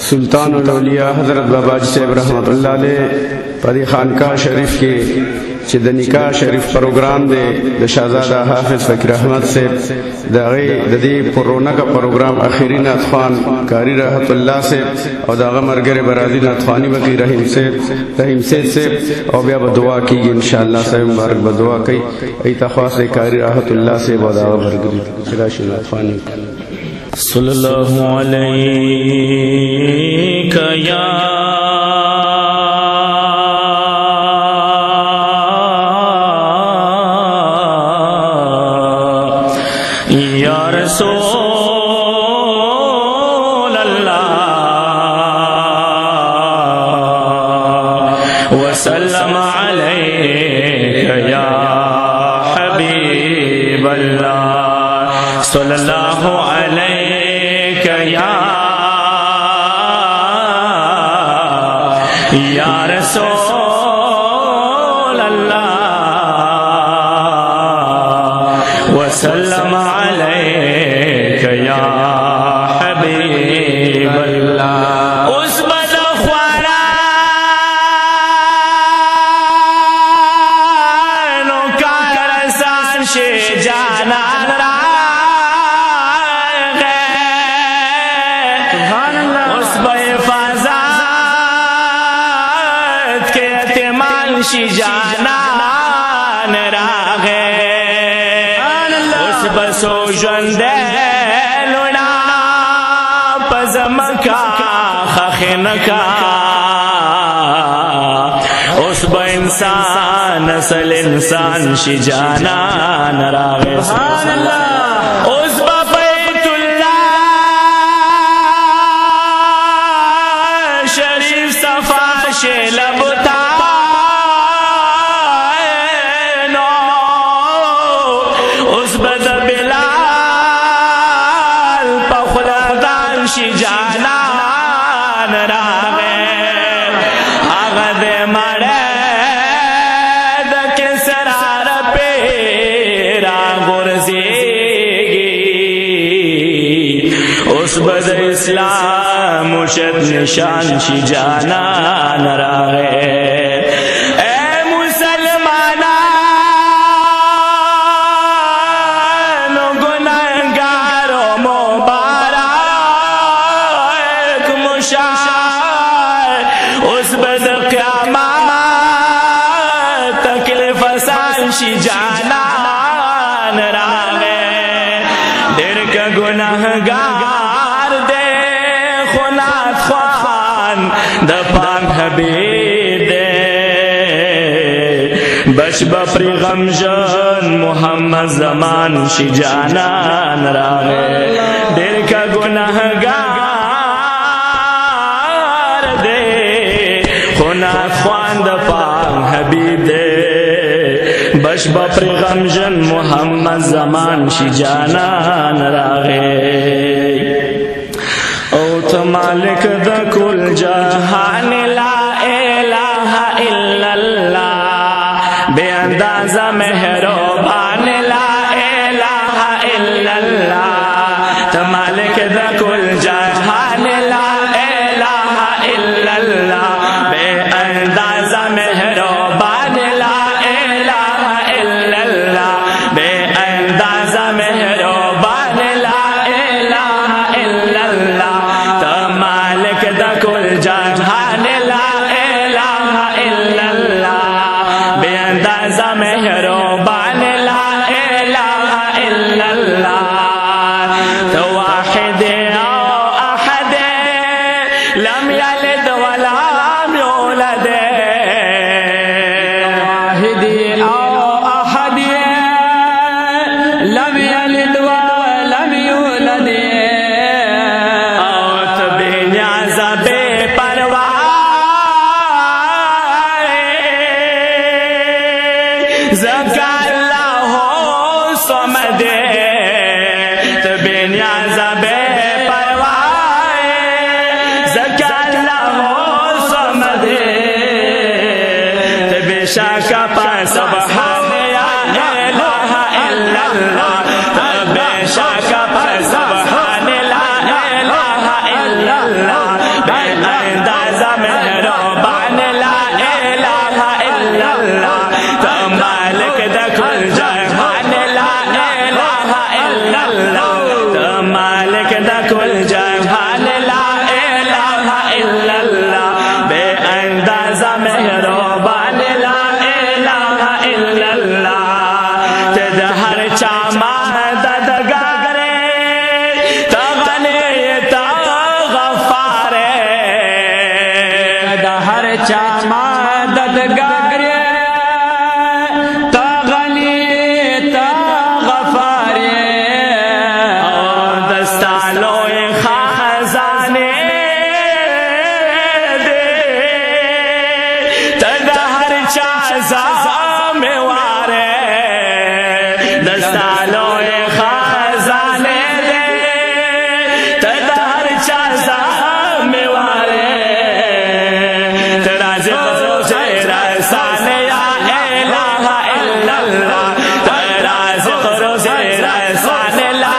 सुल्तानुल औलिया हजरत बाबा साहब रहमतुल्लाह अलैह पदी खानका शरीफ के द निकाह शरीफ प्रोग्राम दे द शहजादा हाफिज फकीर अहमद से ददी कोरोना का प्रोग्राम आखिरी नाथखान कारी रहमतुल्लाह से और दागा मरगर बरादी नाथखानी वकी रहीम से और ब्या दुआ की इंशाअल्लाह से मुबारक बदुआ कई इतखा से कारी रहमतुल्लाह से दागा मरगरी खिलाशी नाथखानी सल्लल्लाहु अलैका या रसूल अल्लाह वसल्लम अलैका या हबीब अल्लाह सल्लल्लाहु अलैका या रसूल अल्लाह वसल्लम अलैका या हबीब अल्लाह। उस बदख्वारानों का रसान से जाना जानान रागे उस बसो जंदे लुना पजमका खखनका उस ब इंसान असल इंसान शी जानान रागे उस बैतुल्लाह शरीफ सफा शे लबता जानान रागे आगद मरे दके सरार पे रागुरजेगी उस बद इस्लाम मुशद निशान शी जानान रागे उस बद क़यामत तकलीफ आसान शी जानान रागे दिल का गुनाहगार दे खुनात ख्वान दफान हबीब दे बश बपरी गमजन मोहम्मद जमान शी जानान रागे दिल का गुनाहगार ख्वान दफान हबीब दे बश बपरी गमजन मोहम्मद जमान शी जानान रागे ओ तो मालिक द कुल जहान ला इलाहा इल्लल्लाह बेअंदाज़ा मेहरबान ला इलाहा इल्लल्लाह तो मालिक द कुल जहान ला इलाहा इल्लल्लाह लम यलिद वलम यूलद वाहिदी औ अहद लम यलिद वलम यूलद औत बेनियाज़ बेपरवाह ज़काल्लाह समद बेनियाज़ शाका पा सुभान या इलाहा इल्लल्लाह तबे शाका पा सुभान ला इलाहा इल्लल्लाह बेअंदाज़ा मेहरबान ला इलाहा इल्लल्लाह तो मालिक द कुल जहान ला इलाहा इल्लल्लाह तो मालिक द कुल जहान ला इलाहा इल्लल्लाह बेअंदाज़ा मेहरबान ला इलाहा इल्लल्लाह तेद हर चामा दद गागरे तो गने तो गफारे हर चामा दद गागरे तो गनी तो गफारे दस्तालों खजाने दे तद हर चाजा में वारे दस्तालों खजाने दे तद हर चाजा में वारे तेरा ज़िक्र से रसाने या इलाहा इल्लल्लाह तेरा ज़िक्र से रसाने ला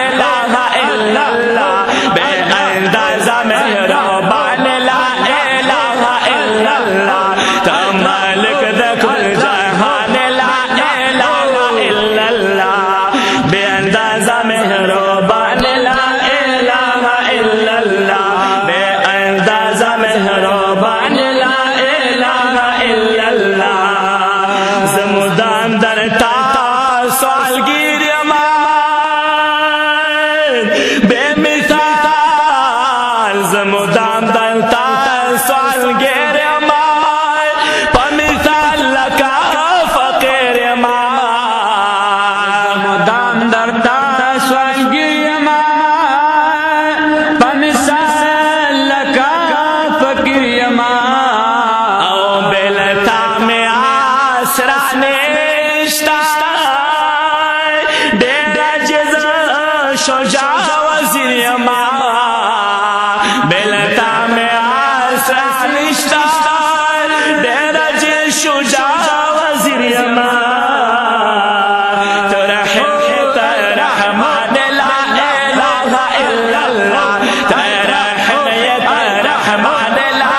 इलाहा इल्लल्लाह बेअंदाज़ा मेहरबान ला इलाहा इल्लल्लाह तो मालिक द कुल जहान ला इलाहा इल्लल्लाह बेअंदाज़ा मेहरबान ला इलाहा इल्लल्लाह बेअंदाज़ा मेहरबान ला इलाहा इल्लल्लाह ज़मुदान दरता सालगीर अमान बेमिसाल ज़मुदान दरता सालगीर अमान पमिसाल लका फ़कीर अमान मुदाम दरदा स्वर्गीयमा पमिसाल लका फकीरियमा ओ बेलता में आसरा निष्ठा डेरा जिज़ा शुजा वज़ीरियमा बेलता में आसरा निष्ठा डेरा जिज़ा शुजा वज़ीरियमा तो रहमान ला इलाहा इल्लल्लाह तो रहमान ला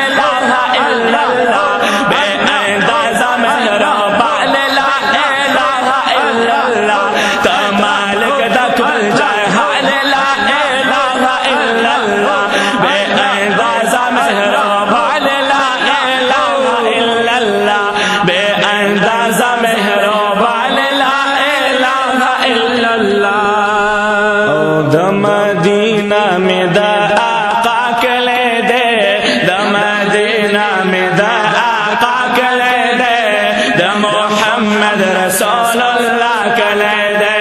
इलाहा इल्लल्लाह बेअंदाज़ा मेहरबान ला इलाहा इल्लल्लाह तो मालिक द कुल जहान ला इलाहा इल्लल्लाह बेअंदाज़ा मेहरबान ला इलाहा इल्लल्लाह बेअंदाज़ा मेहरबान ला इलाहा इल्लल्लाह द मदीना में द आका के ले दे द मदीना में द आका के ले दे द मोहम्मद रसूलुल्लाह के ले दे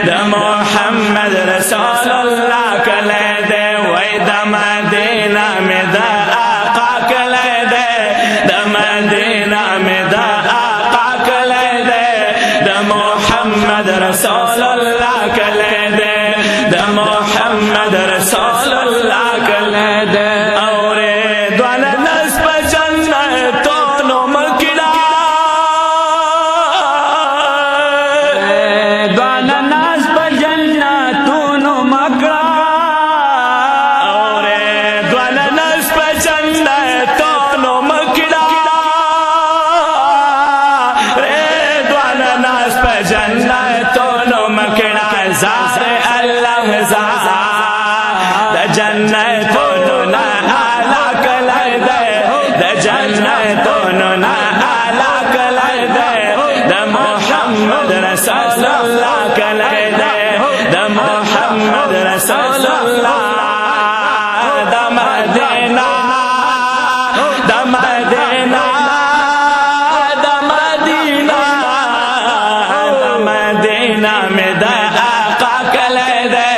द मोहम्मद रसूलुल्लाह के ले दे वही द मदीना में द आका के ले दे द मदीना में द आका के ले दे द मोहम्मद रसूलुल्लाह के ले दे द मोहम्मद रसूलुल्लाह के ले दे और द्वान नस्ब जन्नत तो मकिला द्वाना नस्ब जन्नतुन मकरा और द्वान नस्ब जन्नत तो मकिला रे द्वान नस्ब जन्नत तो मकिला ज़ार अल्लाह ज़ार द जन्नत ना आला कले दे द जन्नत ना आला कले दे द मोहम्मद रसूलुल्लाह कले दे द मोहम्मद रसूलुल्लाह द मदीना द मदीना द मदीना द मदीना में द आका कले दे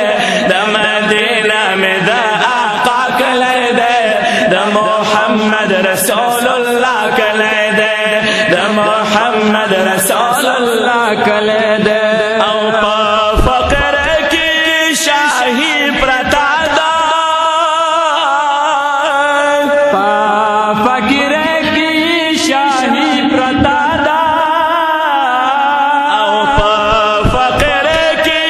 द मदीना में द आका कले दे द मोहम्मद रसूलुल्लाह कले दे द मोहम्मद रसूलुल्लाह कले दे औ फकर की शाही प्रतादा फकीर की शाही प्रतादा औ फकर की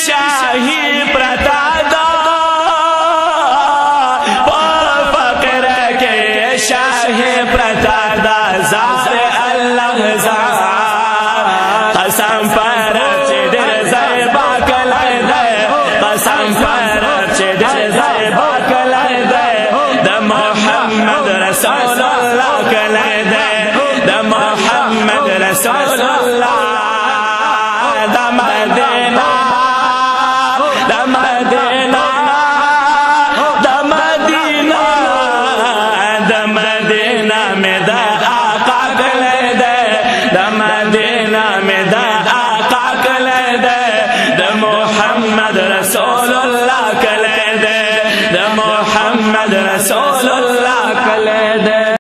शाही प्रतादा शाही प्रतादा जार अल्लाह